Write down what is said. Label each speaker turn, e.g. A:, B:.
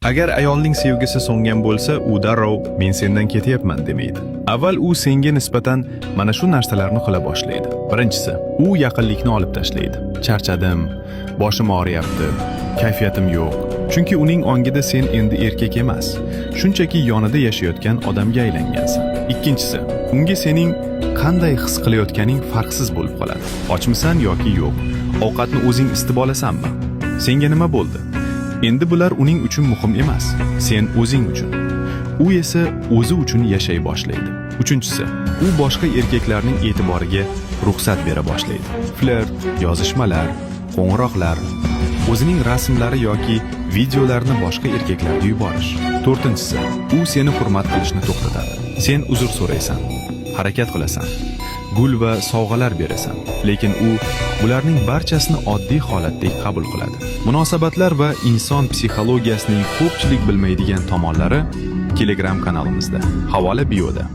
A: Agar ayolning sevgisi so'ngan bo'lsa, u darrov men sendan ketyapman demaydi. Avval u senga nisbatan mana shu narsalarni qila boshlaydi. Birinchisi, u yaqinlikni olib tashlaydi. Charchadim, boshim og'riyapti, kayfiyatim yo'q. Chunki uning ongida sen endi erkak emas, shunchaki yonida yashayotgan odamga aylangansan. Ikkinchisi, unga sening qanday his qilayotganing farqsiz bo'lib qoladi. Ochmisan yoki yo'q? Ovqatni o'zing istib olasanmi? Senga nima bo'ldi? Endi bular uning uchun muhim emas, sen o'zing uchun. U esa o'zi uchun yashay boshlaydi. Uchinchisi, u boshqa erkaklarning e'tiboriga ruxsat bera boshlaydi. Flirt, yozishmalar, qo'ng'iroqlar, o'zining rasmlari yoki videolarini boshqa erkaklarga yuborish. To'rtinchisi, u seni hurmat qilishni to'xtatadi. Sen uzr so'raysan, harakat qilasan, gul va sovg'alar berasan, lekin u bularning barchasini oddiy holatdek qabul qiladi. Munosabatlar va inson psixologiyasining ko'pchilik bilmaydigan tomonlari Telegram kanalimizda. Havola bioda.